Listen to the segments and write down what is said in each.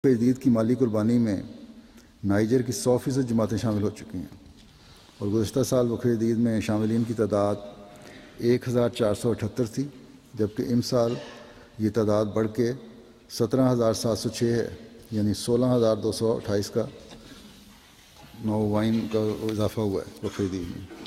جدید کی مالی قربانی میں نائجر کی 100% جماعتیں شامل ہو چکی ہیں، اور گزشتہ سال وقفہ جدید میں شاملین کی تعداد 1478 تھی، جبکہ امسال یہ تعداد بڑھ کے 17,706 ہے، یعنی 16,228 کا نوعین کا اضافہ ہوا ہے وقفہ جدید میں۔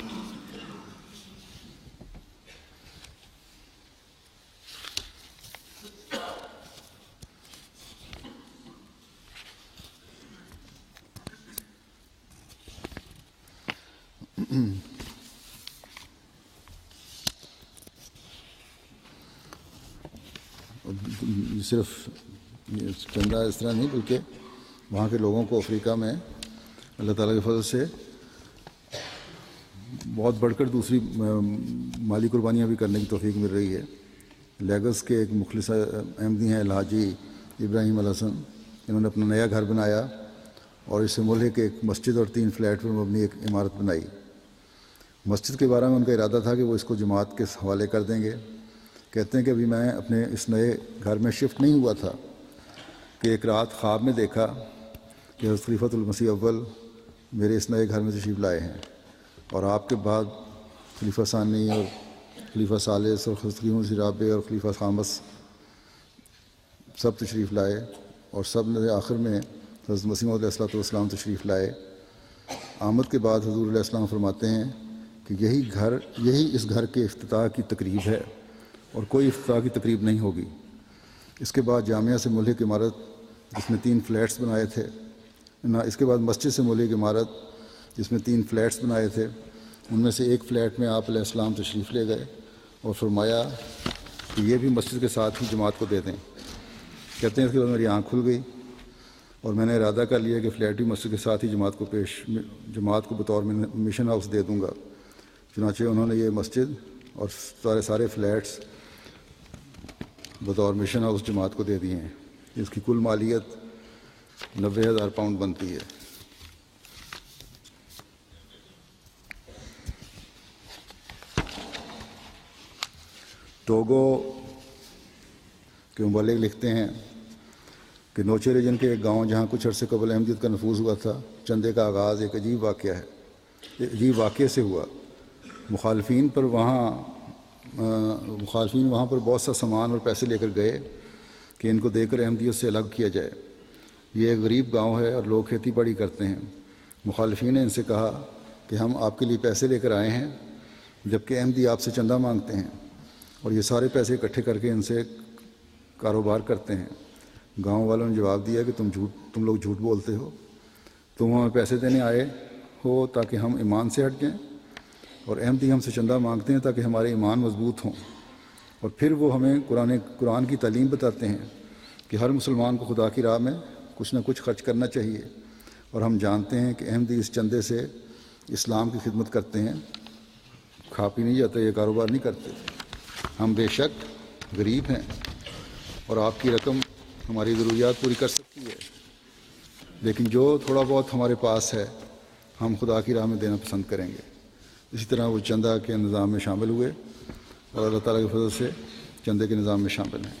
صرف چندہ اس طرح نہیں، بلکہ وہاں کے لوگوں کو افریقہ میں اللہ تعالیٰ کے فضل سے بہت بڑھ کر دوسری مالی قربانیاں بھی کرنے کی توفیق مل رہی ہے۔ لیگس کے ایک مخلص احمدی ہیں الحاجی ابراہیم الحسن، انہوں نے اپنا نیا گھر بنایا اور اس سے ملک ایک مسجد اور 3 فلیٹ پر مبنی ایک عمارت بنائی۔ مسجد کے بارے میں ان کا ارادہ تھا کہ وہ اس کو جماعت کے حوالے کر دیں گے۔ کہتے ہیں کہ ابھی میں اپنے اس نئے گھر میں شفٹ نہیں ہوا تھا کہ ایک رات خواب میں دیکھا کہ حضرت خلیفۃ المسیح اول میرے اس نئے گھر میں تشریف لائے ہیں، اور آپ کے بعد خلیفہ ثانی اور خلیفہ ثالث اور خلیفہ مسیح رابع اور خلیفہ خامس سب تشریف لائے، اور سب نے آخر میں حضرت مسیح موعود علیہ السلام تشریف لائے۔ آمد کے بعد حضور علیہ السلام فرماتے ہیں کہ یہی اس گھر کے افتتاح کی تقریب ہے، اور کوئی افتتاح کی تقریب نہیں ہوگی۔ اس کے بعد جامعہ سے ملحق عمارت جس میں 3 فلیٹس بنائے تھے، اس کے بعد مسجد سے ملحق عمارت جس میں 3 فلیٹس بنائے تھے، ان میں سے ایک فلیٹ میں آپ علیہ السلام تشریف لے گئے اور فرمایا کہ یہ بھی مسجد کے ساتھ ہی جماعت کو دے دیں۔ کہتے ہیں اس کے بعد میری آنکھ کھل گئی اور میں نے ارادہ کر لیا کہ فلیٹ بھی مسجد کے ساتھ ہی جماعت کو بطور مشن ہاؤس دے دوں گا۔ چنانچہ انہوں نے یہ مسجد اور سارے فلیٹس بطور مشن ہاؤس جماعت کو دے دیے ہیں۔ اس کی کل مالیت 90,000 پاؤنڈ بنتی ہے۔ ٹوگو کے مبلغ لکھتے ہیں کہ نوچے ریجن کے ایک گاؤں جہاں کچھ عرصے قبل احمدیت کا نفوذ ہوا تھا، چندے کا آغاز ایک عجیب واقعے سے ہوا۔ مخالفین وہاں پر بہت سا سامان اور پیسے لے کر گئے کہ ان کو دے کر احمدیت سے الگ کیا جائے۔ یہ ایک غریب گاؤں ہے اور لوگ کھیتی باڑی کرتے ہیں۔ مخالفین نے ان سے کہا کہ ہم آپ کے لیے پیسے لے کر آئے ہیں، جبکہ احمدی آپ سے چندہ مانگتے ہیں، اور یہ سارے پیسے اکٹھے کر کے ان سے کاروبار کرتے ہیں۔ گاؤں والوں نے جواب دیا کہ تم لوگ جھوٹ بولتے ہو، تم ہمیں پیسے دینے آئے ہو تاکہ ہم ایمان سے ہٹ جائیں، اور احمدی ہم سے چندہ مانگتے ہیں تاکہ ہمارے ایمان مضبوط ہوں، اور پھر وہ ہمیں قرآن کی تعلیم بتاتے ہیں کہ ہر مسلمان کو خدا کی راہ میں کچھ نہ کچھ خرچ کرنا چاہیے، اور ہم جانتے ہیں کہ احمدی اس چندے سے اسلام کی خدمت کرتے ہیں، کھا پی نہیں جاتے، یہ کاروبار نہیں کرتے۔ ہم بے شک غریب ہیں اور آپ کی رقم ہماری ضروریات پوری کر سکتی ہے، لیکن جو تھوڑا بہت ہمارے پاس ہے ہم خدا کی راہ میں دینا پسند کریں گے۔ اسی طرح وہ چندہ کے نظام میں شامل ہوئے اور اللہ تعالیٰ کے فضل سے چندے کے نظام میں شامل ہیں۔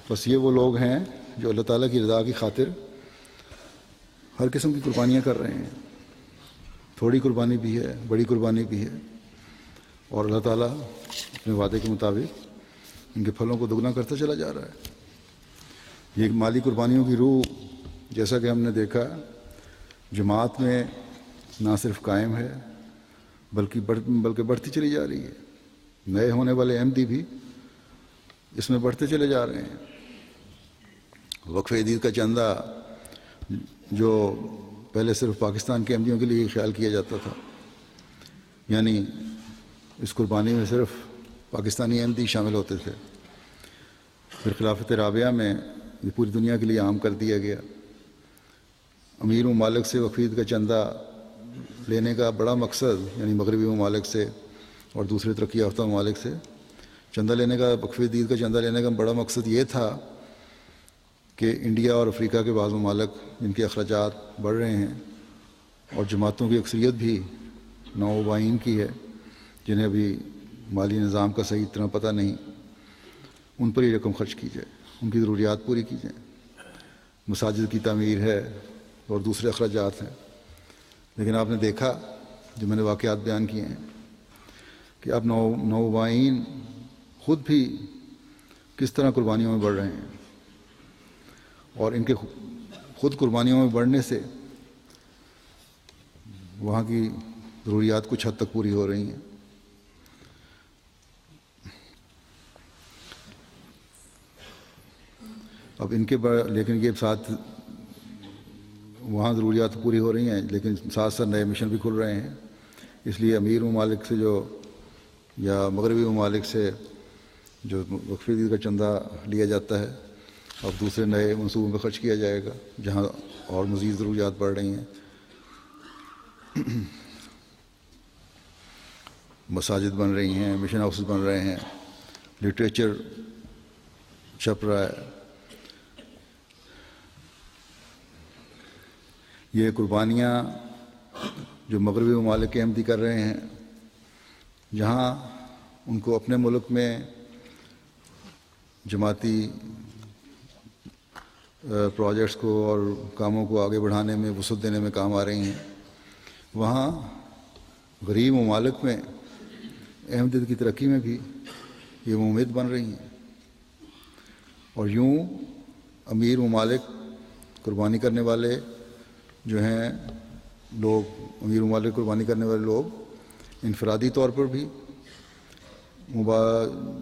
بس یہ وہ لوگ ہیں جو اللہ تعالیٰ کی رضا کی خاطر ہر قسم کی قربانیاں کر رہے ہیں، تھوڑی قربانی بھی ہے، بڑی قربانی بھی ہے، اور اللہ تعالیٰ اپنے وعدے کے مطابق ان کے پھلوں کو دگنا کرتا چلا جا رہا ہے۔ یہ مالی قربانیوں کی روح، جیسا کہ ہم نے دیکھا، جماعت میں نہ صرف قائم ہے بلکہ بڑھتی چلی جا رہی ہے۔ نئے ہونے والے احمدی بھی اس میں بڑھتے چلے جا رہے ہیں۔ وقفہ جدید کا چندہ جو پہلے صرف پاکستان کے احمدیوں کے لیے خیال کیا جاتا تھا، یعنی اس قربانی میں صرف پاکستانی احمدی شامل ہوتے تھے، پھر خلافت رابعہ میں یہ پوری دنیا کے لیے عام کر دیا گیا۔ امیر ممالک سے وقفہ عید کا چندہ لینے کا بڑا مقصد، یعنی مغربی ممالک سے اور دوسرے ترقی یافتہ ممالک سے چندہ لینے کا، وقفہ عید کا چندہ لینے کا بڑا مقصد یہ تھا کہ انڈیا اور افریقہ کے بعض ممالک جن کے اخراجات بڑھ رہے ہیں اور جماعتوں کی اکثریت بھی نوعین کی ہے، جنہیں ابھی مالی نظام کا صحیح طرح پتہ نہیں، ان پر یہ رقم خرچ کی جائے، ان کی ضروریات پوری کی جائیں۔ مساجد کی تعمیر ہے اور دوسرے اخراجات ہیں. لیکن آپ نے دیکھا جو میں نے واقعات بیان کیے ہیں کہ اب نوآئین خود بھی کس طرح قربانیوں میں بڑھ رہے ہیں، اور ان کے خود قربانیوں میں بڑھنے سے وہاں کی ضروریات کچھ حد تک پوری ہو رہی ہیں. اب ان کے لیکن یہ ساتھ وہاں ضروریات پوری ہو رہی ہیں، لیکن ساتھ ساتھ نئے مشن بھی کھل رہے ہیں. اس لیے امیر ممالک سے یا مغربی ممالک سے جو وقف عید کا چندہ لیا جاتا ہے اب دوسرے نئے منصوبوں میں خرچ کیا جائے گا جہاں اور مزید ضروریات بڑھ رہی ہیں. مساجد بن رہی ہیں، مشن ہاؤسز بن رہے ہیں، لٹریچر چھپ رہا ہے. یہ قربانیاں جو مغربی ممالک کے احمدی کر رہے ہیں، جہاں ان کو اپنے ملک میں جماعتی پروجیکٹس کو اور کاموں کو آگے بڑھانے میں وسعت دینے میں کام آ رہی ہیں، وہاں غریب ممالک میں احمدیت کی ترقی میں بھی یہ ممید بن رہی ہیں. اور یوں امیر ممالک قربانی کرنے والے جو ہیں لوگ، امیر ممالک قربانی کرنے والے لوگ انفرادی طور پر بھی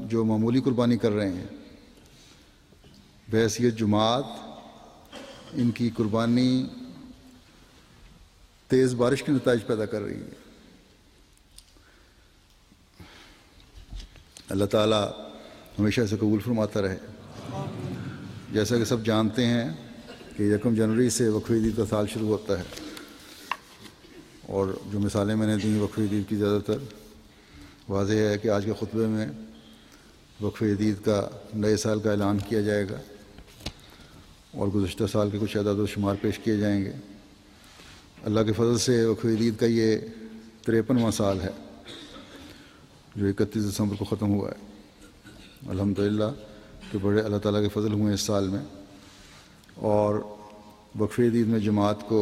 جو معمولی قربانی کر رہے ہیں بحیثیت جماعت، ان کی قربانی تیز بارش کے نتائج پیدا کر رہی ہے. اللہ تعالیٰ ہمیشہ سے قبول فرماتا رہے. جیسا کہ سب جانتے ہیں کہ 1 جنوری سے وقف عید کا سال شروع ہوتا ہے، اور جو مثالیں میں نے دیں وقف عید کی زیادہ تر واضح ہے کہ آج کے خطبے میں وقف عید کا نئے سال کا اعلان کیا جائے گا اور گزشتہ سال کے کچھ اعداد و شمار پیش کیے جائیں گے. اللہ کے فضل سے وقف عید کا یہ 53واں سال ہے جو 31 دسمبر کو ختم ہوا ہے. الحمدللہ کہ بڑے اللہ تعالیٰ کے فضل ہوئے اس سال میں، اور وقف عید میں جماعت کو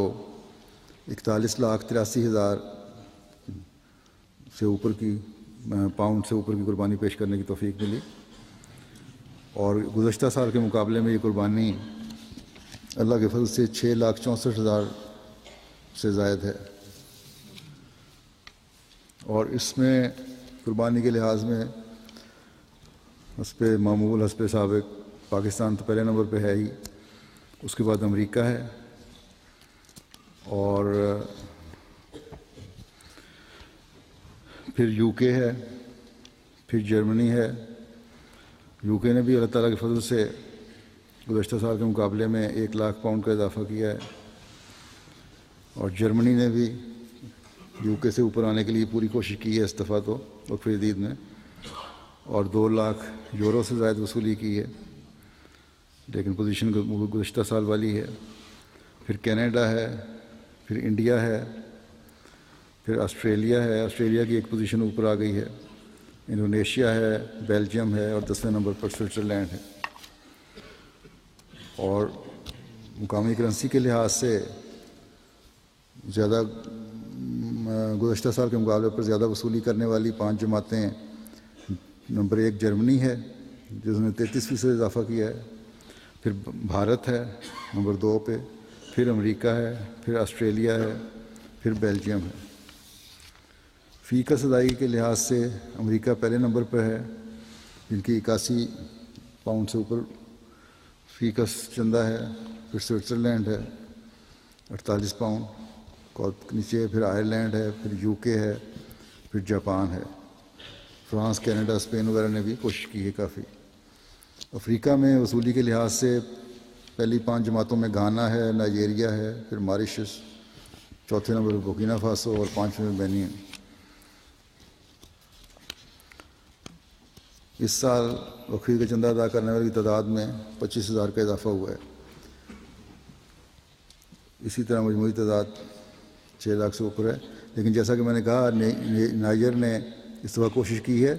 41,83,000 سے اوپر کی پاؤنڈ سے اوپر کی قربانی پیش کرنے کی توفیق ملی، اور گزشتہ سال کے مقابلے میں یہ قربانی اللہ کے فضل سے 6,64,000 سے زائد ہے. اور اس میں قربانی کے لحاظ میں حسب معمول حسب سابق پاکستان تو پہلے نمبر پہ ہے ہی، اس کے بعد امریکہ ہے، اور پھر یو کے ہے، پھر جرمنی ہے. یو کے نے بھی اللہ تعالیٰ کے فضل سے گزشتہ سال کے مقابلے میں 1,00,000 پاؤنڈ کا اضافہ کیا ہے، اور جرمنی نے بھی یو کے سے اوپر آنے کے لیے پوری کوشش کی ہے اس دفعہ تو وقف عید میں، اور 2,00,000 یورو سے زائد وصولی کی ہے، لیکن پوزیشن گزشتہ سال والی ہے. پھر کینیڈا ہے، پھر انڈیا ہے، پھر آسٹریلیا ہے، آسٹریلیا کی ایک پوزیشن اوپر آ گئی ہے، انڈونیشیا ہے، بیلجیم ہے، اور 10ویں نمبر پر سوئٹزرلینڈ ہے. اور مقامی کرنسی کے لحاظ سے زیادہ گزشتہ سال کے مقابلے پر زیادہ وصولی کرنے والی 5 جماعتیں، نمبر 1 جرمنی ہے جس نے 33% اضافہ کیا ہے، پھر بھارت ہے نمبر 2 پہ، پھر امریکہ ہے، پھر آسٹریلیا ہے، پھر بیلجیم ہے. فی کس ادائیگی کے لحاظ سے امریکہ پہلے نمبر پر ہے جن کی 81 پاؤنڈ سے اوپر فی کس چندہ ہے، پھر سوئٹزرلینڈ ہے 48 پاؤنڈ، اور نیچے پھر آئرلینڈ ہے، پھر یو کے ہے، پھر جاپان ہے. فرانس، کینیڈا، اسپین وغیرہ نے بھی کوشش کی ہے کافی. افریقہ میں وصولی کے لحاظ سے پہلی 5 جماعتوں میں گھانا ہے، نائجیریا ہے، پھر ماریشس، چوتھے نمبر پر بورکینا فاسو، اور 5ویں میں بینین. اس سال وقف عید کا چندہ ادا کرنے والی تعداد میں 25,000 کا اضافہ ہوا ہے. اسی طرح مجموعی تعداد 6,00,000 سے اوپر ہے. لیکن جیسا کہ میں نے کہا نائجر نے اس دفعہ کوشش کی ہے،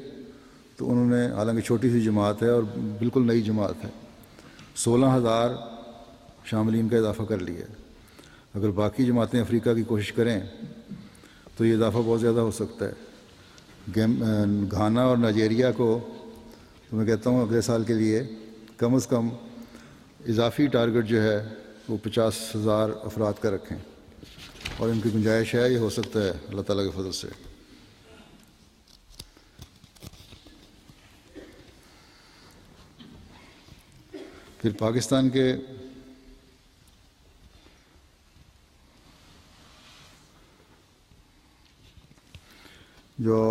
تو انہوں نے، حالانکہ چھوٹی سی جماعت ہے اور بالکل نئی جماعت ہے، 16,000 شاملین کا اضافہ کر لیا ہے۔ اگر باقی جماعتیں افریقہ کی کوشش کریں تو یہ اضافہ بہت زیادہ ہو سکتا ہے۔ گھانا اور نائجیریا کو تو میں کہتا ہوں اگلے سال کے لیے کم از کم اضافی ٹارگٹ جو ہے وہ 50,000 افراد کا رکھیں، اور ان کی گنجائش ہے، یہ ہو سکتا ہے اللہ تعالیٰ کے فضل سے۔ پھر پاکستان کے جو